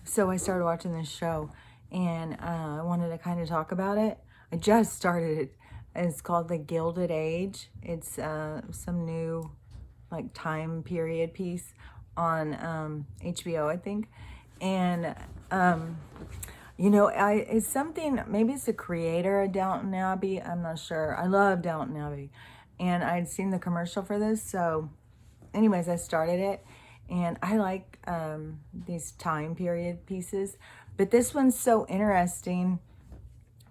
So I started watching this show, and I wanted to kind of talk about it. I just started it. It's called The Gilded Age. It's some new like time period piece on HBO, I think. And it's something. Maybe it's the creator of Downton Abbey. I'm not sure. I love Downton Abbey, and I'd seen the commercial for this, so anyways, I started it, and I like these time period pieces. But this one's so interesting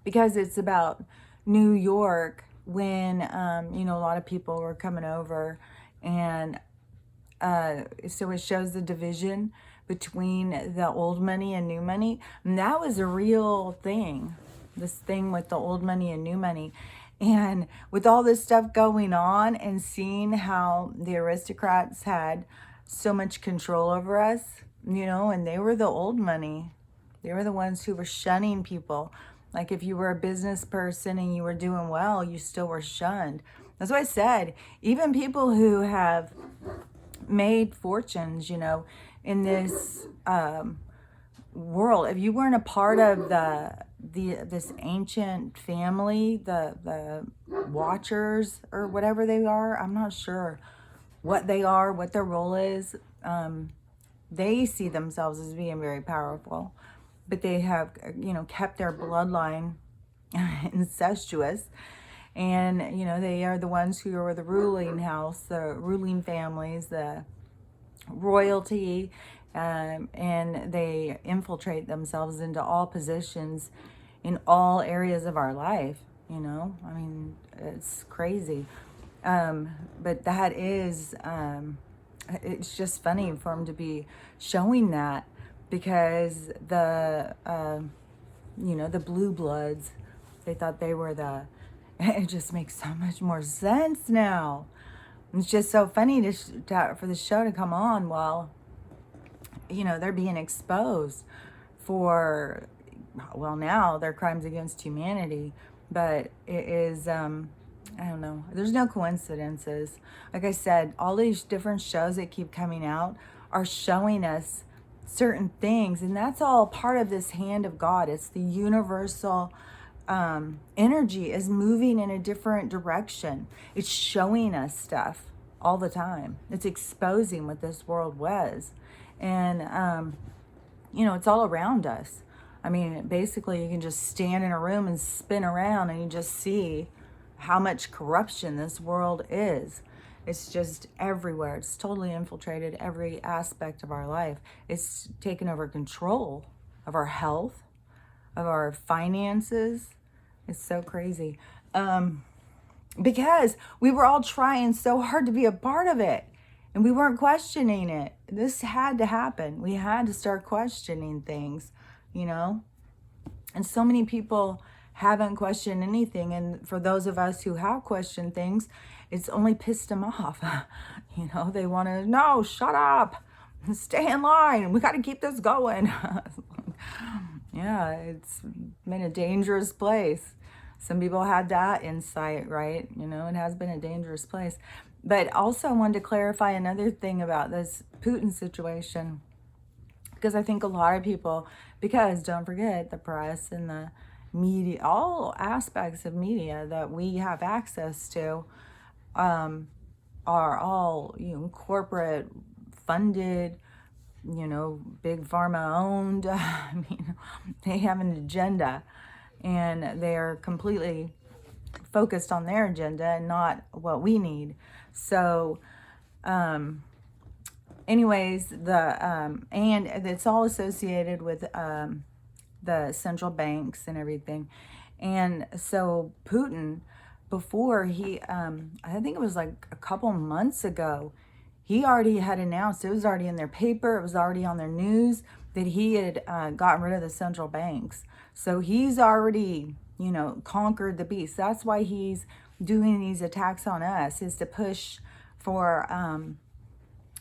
because it's about New York when, a lot of people were coming over. And so it shows the division between the old money and new money. And that was a real thing, this thing with the old money and new money. And with all this stuff going on and seeing how the aristocrats had so much control over us, and they were the old money. They were the ones who were shunning people. Like if you were a business person and you were doing well, you still were shunned. That's what I said. Even people who have made fortunes, in this world, if you weren't a part of this ancient family, the Watchers or whatever they are, I'm not sure what they are, what their role is. They see themselves as being very powerful, but they have, kept their bloodline incestuous. And, they are the ones who are the ruling house, the ruling families, the royalty, and they infiltrate themselves into all positions in all areas of our life. I mean, it's crazy. But that is, it's just funny for them to be showing that, because the blue bloods, they thought they were it just makes so much more sense now. It's just so funny for the show to come on while, they're being exposed for, well, now they're crimes against humanity, but it is, I don't know. There's no coincidences. Like I said, all these different shows that keep coming out are showing us certain things, and that's all part of this hand of God. It's the universal energy is moving in a different direction. It's showing us stuff all the time. It's exposing what this world was. And, it's all around us. I mean, basically, you can just stand in a room and spin around and you just see how much corruption this world is. It's just everywhere. It's totally infiltrated every aspect of our life. It's taken over control of our health, of our finances. It's so crazy. Because we were all trying so hard to be a part of it, and we weren't questioning it. This had to happen. We had to start questioning things, And so many people haven't questioned anything. And for those of us who have questioned things, it's only pissed them off. They want to, no, shut up, stay in line. We got to keep this going. Yeah, it's been a dangerous place. Some people had that insight, right? It has been a dangerous place. But also I wanted to clarify another thing about this Putin situation, because I think a lot of people, because don't forget, the press and the media, all aspects of media that we have access to, are all, corporate funded, big pharma owned. I mean, they have an agenda, and they're completely focused on their agenda and not what we need. So, anyways, and it's all associated with the central banks and everything. And so Putin, before I think it was like a couple months ago, he already had announced, it was already in their paper, it was already on their news, that he had gotten rid of the central banks. So he's already, conquered the beast. That's why he's doing these attacks on us, is to push for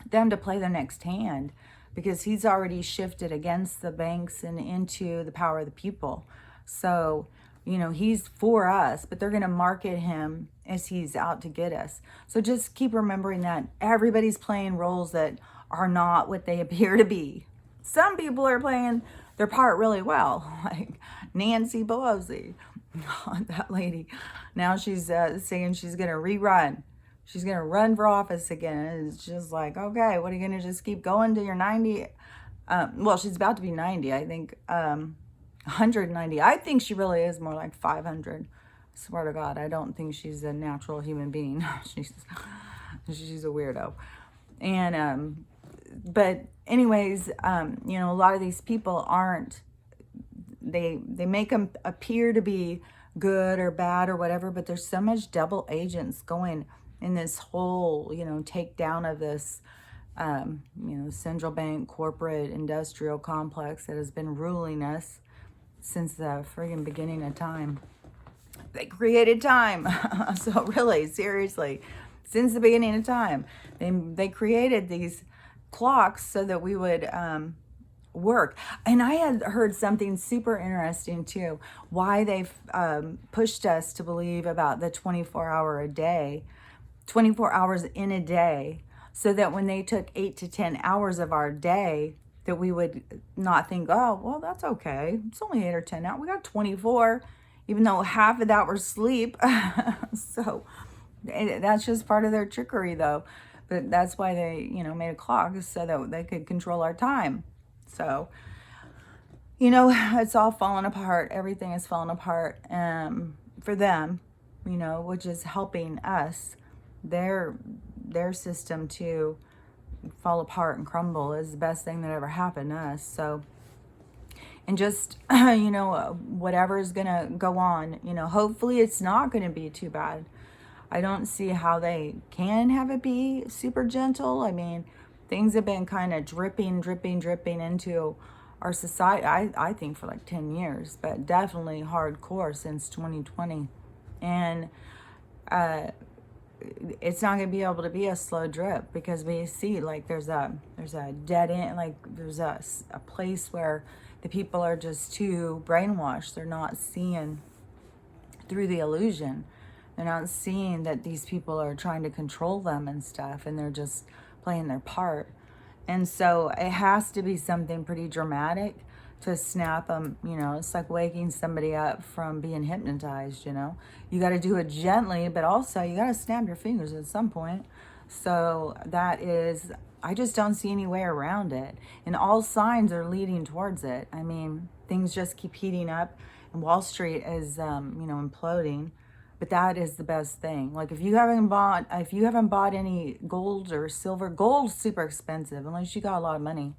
them to play their next hand, because he's already shifted against the banks and into the power of the people. So, he's for us, but they're going to market him as he's out to get us. So just keep remembering that everybody's playing roles that are not what they appear to be. Some people are playing their part really well, like Nancy Pelosi, that lady. Now she's saying she's going to rerun. She's going to run for office again. And it's just like, okay, what are you going to just keep going to your 90? Well, she's about to be 90, I think. 190. I think she really is more like 500. Swear to God, I don't think she's a natural human being. she's a weirdo. And but anyways, you know, a lot of these people aren't. They make them appear to be good or bad or whatever, but there's so much double agents going in this whole, you know, takedown of this, you know, central bank corporate industrial complex that has been ruling us since the friggin' beginning of time. They created time. So really, seriously, since the beginning of time, they created these clocks so that we would work. And I had heard something super interesting too, why they've pushed us to believe about the 24 hours in a day, so that when they took 8 to 10 hours of our day, that we would not think, oh, well, that's okay. It's only 8 or 10 hours. We got 24, even though half of that were sleep. So that's just part of their trickery, though. But that's why they, you know, made a clock so that they could control our time. So, you know, it's all falling apart. Everything is falling apart for them, you know, which is helping us. Their system to fall apart and crumble is the best thing that ever happened to us. So, and just, you know, whatever is going to go on, you know, hopefully it's not going to be too bad. I don't see how they can have it be super gentle. I mean, things have been kind of dripping into our society, I think, for like 10 years, but definitely hardcore since 2020. And it's not going to be able to be a slow drip, because we see like there's a dead end, like there's a place where the people are just too brainwashed. They're not seeing through the illusion. They're not seeing that these people are trying to control them and stuff, and they're just playing their part. And so it has to be something pretty dramatic to snap them. You know, it's like waking somebody up from being hypnotized, you know. You got to do it gently, but also you got to snap your fingers at some point. So that is, I just don't see any way around it. And all signs are leading towards it. I mean, things just keep heating up, and Wall Street is, you know, imploding. But that is the best thing. Like if you haven't bought any gold or silver, gold's super expensive unless you got a lot of money.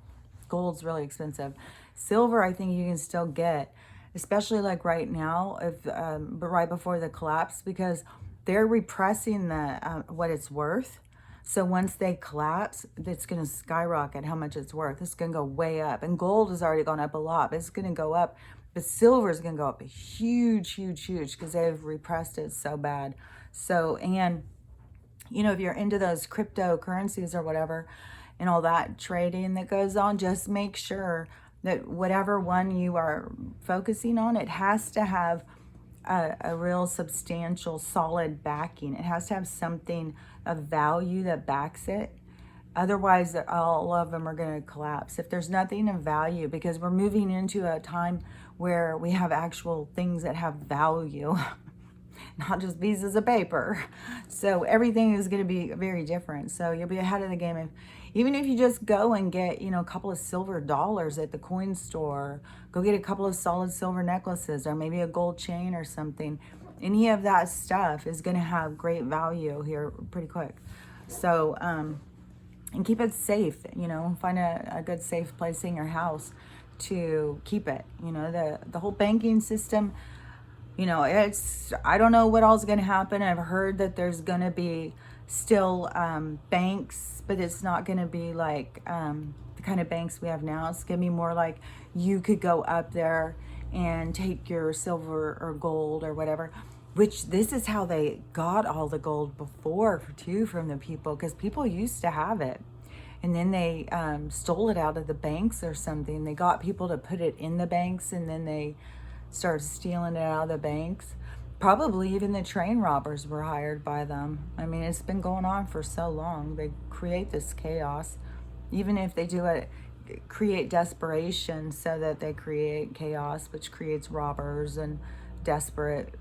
Gold's really expensive. Silver, I think you can still get, especially like right now, but right before the collapse, because they're repressing the what it's worth. So once they collapse, it's going to skyrocket how much it's worth. It's going to go way up, and gold has already gone up a lot. But it's going to go up. But silver is going to go up a huge, because they've repressed it so bad. So, and, you know, if you're into those cryptocurrencies or whatever and all that trading that goes on, just make sure that whatever one you are focusing on, it has to have a real substantial, solid backing. It has to have something of value that backs it. Otherwise, all of them are going to collapse. If there's nothing of value, because we're moving into a time where we have actual things that have value, not just pieces of paper. So everything is going to be very different. So you'll be ahead of the game. Even if you just go and get, you know, a couple of silver dollars at the coin store, go get a couple of solid silver necklaces, or maybe a gold chain or something. Any of that stuff is going to have great value here pretty quick. So, and keep it safe, you know, find a good safe place in your house to keep it. You know, the whole banking system, you know, I don't know what all's going to happen. I've heard that there's going to be still banks, but it's not going to be like the kind of banks we have now. It's going to be more like you could go up there and take your silver or gold or whatever, which this is how they got all the gold before too, from the people, because people used to have it. And then they stole it out of the banks or something. They got people to put it in the banks, and then they started stealing it out of the banks. Probably even the train robbers were hired by them. I mean, it's been going on for so long. They create this chaos. Even if they do it create desperation so that they create chaos, which creates robbers and desperate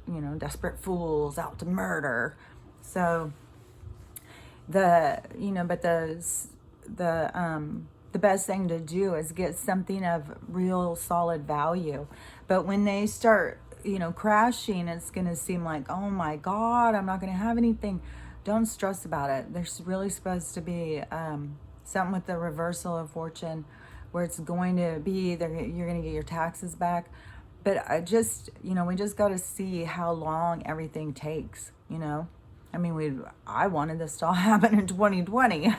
fools out to murder. So the best thing to do is get something of real solid value. But when they start, crashing, it's going to seem like, oh my God, I'm not going to have anything. Don't stress about it. There's really supposed to be something with the reversal of fortune where it's going to be, you're going to get your taxes back. But we just got to see how long everything takes, I mean, I wanted this to all happen in 2020.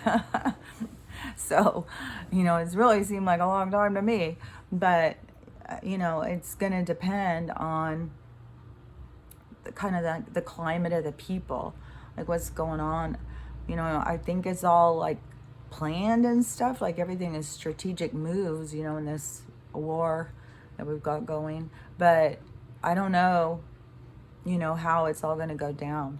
So, it's really seemed like a long time to me. But, it's going to depend on the kind of the climate of the people, like what's going on. I think it's all like planned and stuff. Like everything is strategic moves, in this war that we've got going. But I don't know, how it's all going to go down.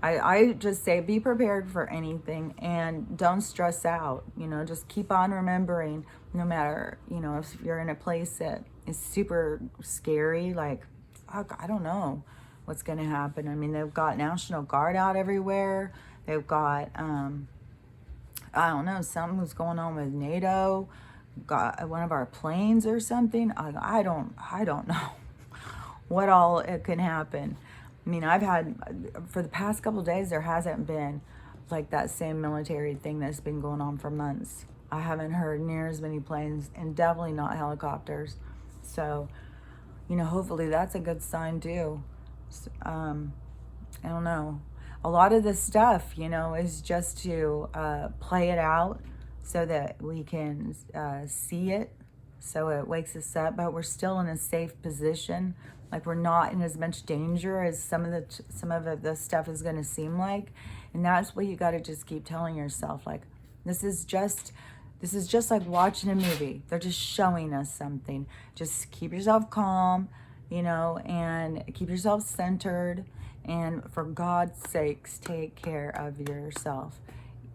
I just say be prepared for anything and don't stress out. Just keep on remembering, no matter, if you're in a place that is super scary, like, fuck, I don't know what's going to happen. I mean, they've got National Guard out everywhere. They've got, I don't know, something was going on with NATO, got one of our planes or something. I don't know what all it can happen. I mean, I've had, for the past couple of days, there hasn't been like that same military thing that's been going on for months. I haven't heard near as many planes and definitely not helicopters. So, hopefully that's a good sign too. I don't know. A lot of this stuff, is just to play it out so that we can see it, so it wakes us up, but we're still in a safe position. Like we're not in as much danger as some of the stuff is going to seem like. And that's what you got to just keep telling yourself. Like, this is just like watching a movie. They're just showing us something. Just keep yourself calm, and keep yourself centered. And for God's sakes, take care of yourself.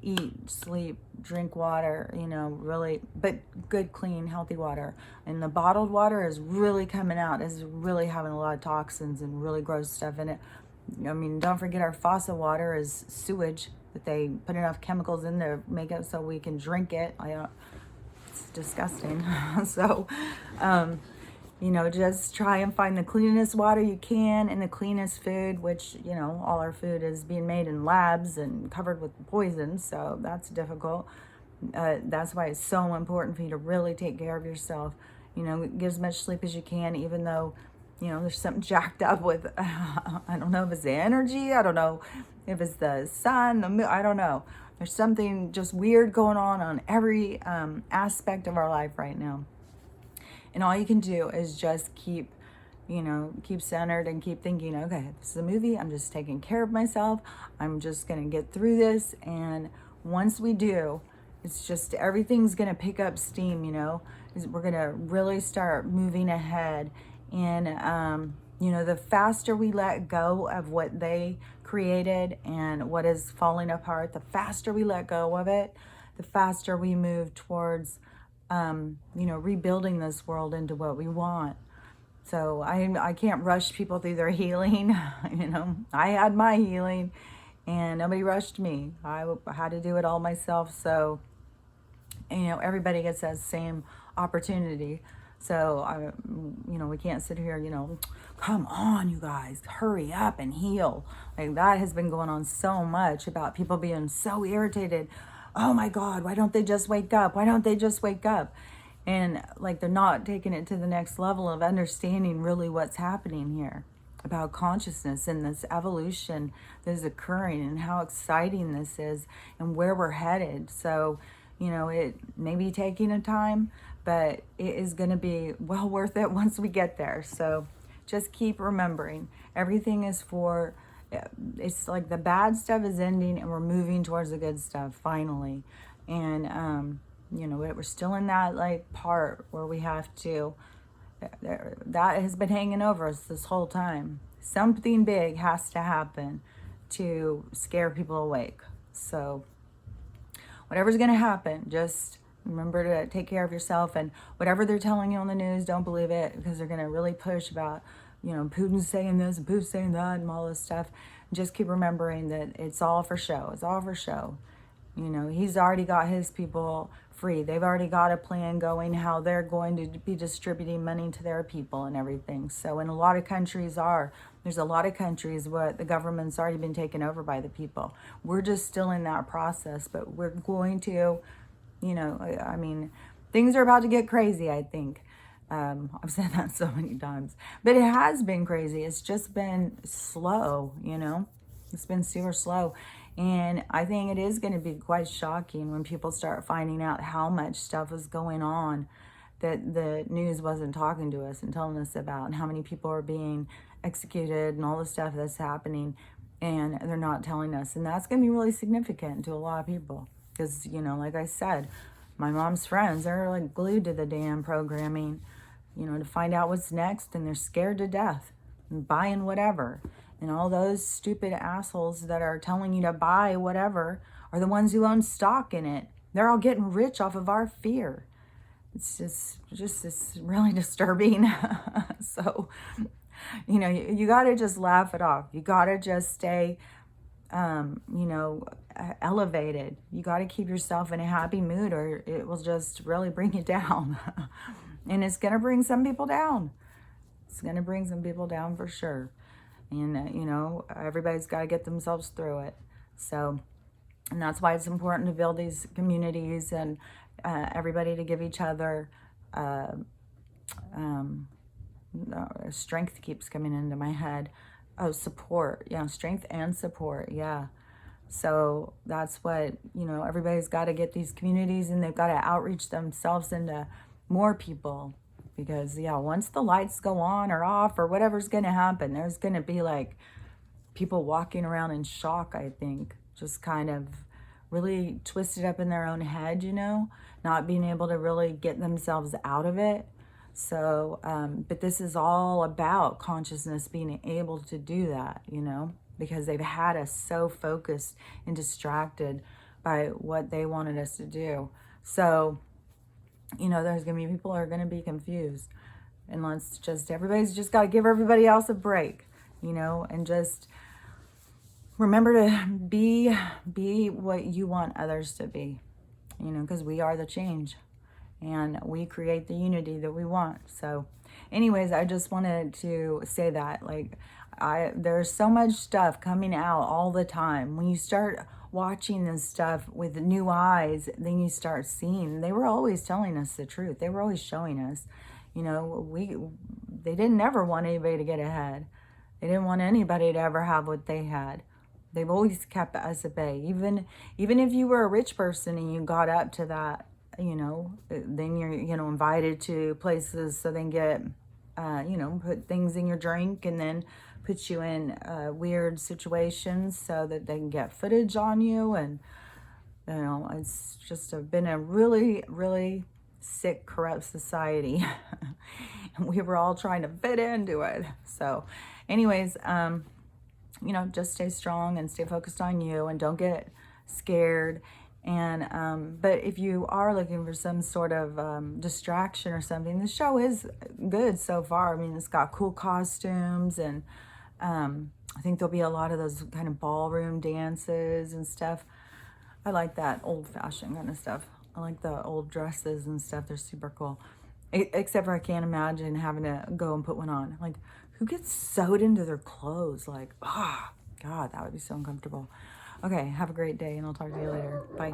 Eat, sleep, drink water, really, but good, clean, healthy water. And the bottled water is really coming out, is really having a lot of toxins and really gross stuff in it. I mean, don't forget our faucet water is sewage that they put enough chemicals in there to make it so we can drink it. It's disgusting. So, just try and find the cleanest water you can and the cleanest food, which, all our food is being made in labs and covered with poison. So that's difficult. That's why it's so important for you to really take care of yourself. Get as much sleep as you can, even though, there's something jacked up with, I don't know if it's the energy. I don't know if it's the sun, the moon, I don't know. There's something just weird going on every aspect of our life right now. And all you can do is just keep centered and keep thinking, okay, this is a movie. I'm just taking care of myself. I'm just going to get through this. And once we do, it's just everything's going to pick up steam, We're going to really start moving ahead. And, the faster we let go of what they created and what is falling apart, the faster we let go of it, the faster we move towards rebuilding this world into what we want. So I can't rush people through their healing. I had my healing and nobody rushed me. I had to do it all myself. So, everybody gets that same opportunity. So, we can't sit here, come on, you guys, hurry up and heal. Like that has been going on so much about people being so irritated. Oh my God, why don't they just wake up? Why don't they just wake up? And like they're not taking it to the next level of understanding really what's happening here about consciousness and this evolution that is occurring and how exciting this is and where we're headed. So, it may be taking a time, but it is going to be well worth it once we get there. So just keep remembering everything is it's like the bad stuff is ending and we're moving towards the good stuff finally. And, we're still in that like part where we have to, that has been hanging over us this whole time. Something big has to happen to scare people awake. So whatever's going to happen, just Remember to take care of yourself, and whatever they're telling you on the news, don't believe it, because they're going to really push about, Putin's saying this and Putin's saying that and all this stuff. Just keep remembering that it's all for show. It's all for show. He's already got his people free. They've already got a plan going how they're going to be distributing money to their people and everything. So, and a lot of countries there's a lot of countries where the government's already been taken over by the people. We're just still in that process, but we're going to, things are about to get crazy, I think. I've said that so many times, but it has been crazy. It's just been slow, it's been super slow. And I think it is going to be quite shocking when people start finding out how much stuff is going on that the news wasn't talking to us and telling us about, and how many people are being executed and all the stuff that's happening, and they're not telling us. And that's going to be really significant to a lot of people because, like I said, my mom's friends, they're like glued to the damn programming, to find out what's next, and they're scared to death and buying whatever. And all those stupid assholes that are telling you to buy whatever are the ones who own stock in it. They're all getting rich off of our fear. It's just really disturbing. So, you got to just laugh it off. You got to just stay, elevated. You got to keep yourself in a happy mood, or it will just really bring you down. And it's going to bring some people down. It's going to bring some people down for sure. And, everybody's got to get themselves through it. So, and that's why it's important to build these communities and everybody to give each other strength keeps coming into my head. Oh, support. Yeah, strength and support. Yeah. So that's what, everybody's got to get these communities, and they've got to outreach themselves into more people. Because, once the lights go on or off or whatever's going to happen, there's going to be like people walking around in shock, I think. Just kind of really twisted up in their own head, not being able to really get themselves out of it. So, but this is all about consciousness being able to do that, because they've had us so focused and distracted by what they wanted us to do. So, there's going to be people who are going to be confused. And everybody's just got to give everybody else a break, and just remember to be what you want others to be, because we are the change and we create the unity that we want. So anyways, I just wanted to say that, there's so much stuff coming out all the time. When you start watching this stuff with new eyes, then you start seeing, they were always telling us the truth. They were always showing us, they didn't ever want anybody to get ahead. They didn't want anybody to ever have what they had. They've always kept us at bay. Even if you were a rich person and you got up to that, then you're, invited to places so they can get, put things in your drink and then put you in weird situations so that they can get footage on you. And, it's just been a really, really sick, corrupt society. And we were all trying to fit into it. So anyways, just stay strong and stay focused on you, and don't get scared. And but if you are looking for some sort of distraction or something, the show is good so far. I mean, it's got cool costumes, and I think there'll be a lot of those kind of ballroom dances and stuff. I like that old-fashioned kind of stuff. I like the old dresses and stuff. They're super cool. Except for I can't imagine having to go and put one on. Like, who gets sewed into their clothes? Like, God, that would be so uncomfortable. Okay, have a great day, and I'll talk to you later. Bye.